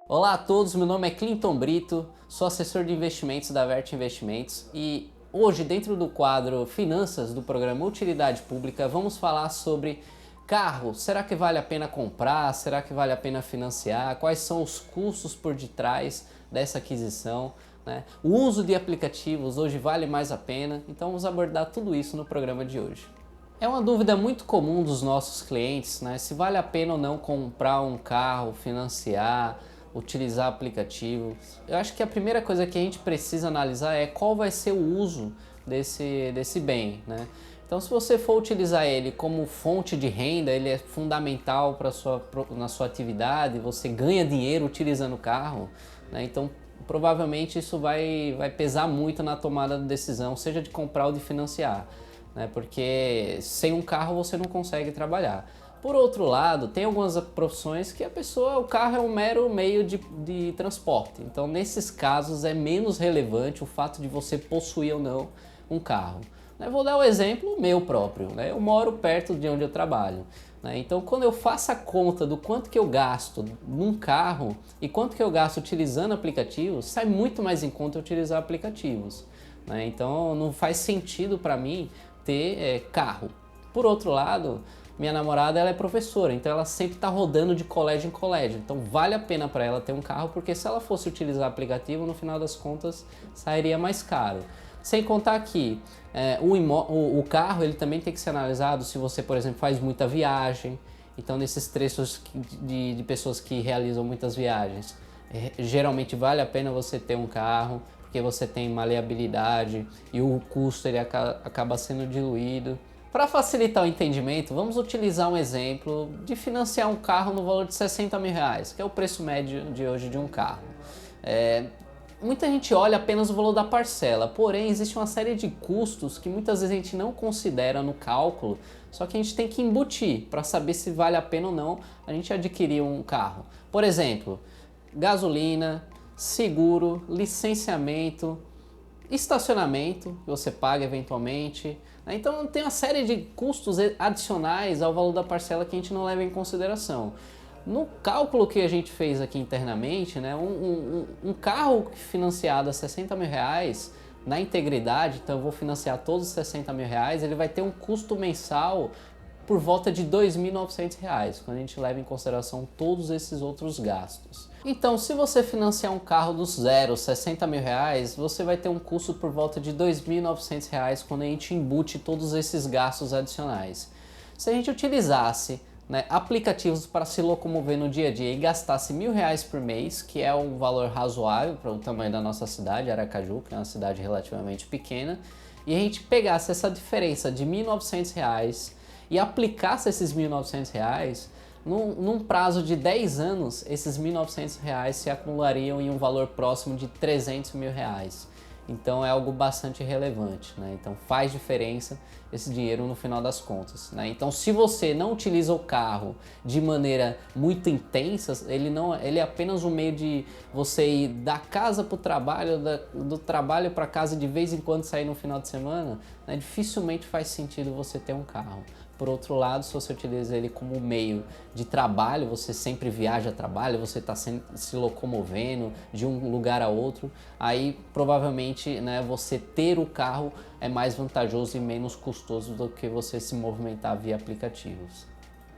Olá a todos, meu nome é Clinton Brito, sou assessor de investimentos da Vert Investimentos e hoje, dentro do quadro Finanças do programa Utilidade Pública, vamos falar sobre carro. Será que vale a pena comprar? Será que vale a pena financiar? Quais são os custos por detrás dessa aquisição, né? O uso de aplicativos hoje vale mais a pena? Então vamos abordar tudo isso no programa de hoje. É uma dúvida muito comum dos nossos clientes, né? Se vale a pena ou não comprar um carro, financiar, utilizar aplicativos. Eu acho que a primeira coisa que a gente precisa analisar é qual vai ser o uso desse bem, né? Então, se você for utilizar ele como fonte de renda, ele é fundamental na sua atividade, você ganha dinheiro utilizando o carro, né? Então, provavelmente isso vai pesar muito na tomada de decisão, seja de comprar ou de financiar, né? Porque sem um carro você não consegue trabalhar. Por outro lado, tem algumas profissões que o carro é um mero meio de transporte. Então, nesses casos, é menos relevante o fato de você possuir ou não um carro. Vou dar um exemplo meu próprio. Eu moro perto de onde eu trabalho. Então, quando eu faço a conta do quanto que eu gasto num carro e quanto que eu gasto utilizando aplicativos, sai muito mais em conta utilizar aplicativos. Então, não faz sentido para mim ter carro. Por outro lado, minha namorada ela é professora, então ela sempre está rodando de colégio em colégio. Então vale a pena para ela ter um carro, porque se ela fosse utilizar aplicativo, no final das contas sairia mais caro. Sem contar que o carro ele também tem que ser analisado se você, por exemplo, faz muita viagem. Então nesses trechos de pessoas que realizam muitas viagens, geralmente vale a pena você ter um carro, porque você tem maleabilidade e o custo ele acaba sendo diluído. Para facilitar o entendimento, vamos utilizar um exemplo de financiar um carro no valor de 60 mil reais, que é o preço médio de hoje de um carro. Muita gente olha apenas o valor da parcela, porém existe uma série de custos que muitas vezes a gente não considera no cálculo, só que a gente tem que embutir para saber se vale a pena ou não a gente adquirir um carro. Por exemplo, gasolina, seguro, licenciamento, estacionamento que você paga eventualmente. Então tem uma série de custos adicionais ao valor da parcela que a gente não leva em consideração. No cálculo que a gente fez aqui internamente, um carro financiado a 60 mil reais na integridade, então eu vou financiar todos os 60 mil reais, ele vai ter um custo mensal por volta de R$ 2.900, quando a gente leva em consideração todos esses outros gastos. Então, se você financiar um carro do zero, 60 mil reais, você vai ter um custo por volta de R$ 2.900 quando a gente embute todos esses gastos adicionais. Se a gente utilizasse aplicativos para se locomover no dia a dia e gastasse R$ 1.000 por mês, que é um valor razoável para o tamanho da nossa cidade, Aracaju, que é uma cidade relativamente pequena, e a gente pegasse essa diferença de R$ 1.900 e aplicasse esses R$ 1.900, num prazo de 10 anos, esses R$ 1.900 se acumulariam em um valor próximo de R$ 300 mil. Então é algo bastante relevante, Então faz diferença esse dinheiro no final das contas, Então se você não utiliza o carro de maneira muito intensa, ele é apenas um meio de você ir da casa para o trabalho, do trabalho para casa de vez em quando sair no final de semana, dificilmente faz sentido você ter um carro. Por outro lado, se você utiliza ele como meio de trabalho, você sempre viaja a trabalho, você está se locomovendo de um lugar a outro, aí provavelmente você ter o carro é mais vantajoso e menos custoso do que você se movimentar via aplicativos.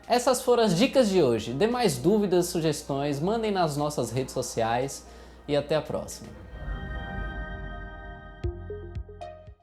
Essas foram as dicas de hoje. Demais dúvidas, sugestões, mandem nas nossas redes sociais e até a próxima.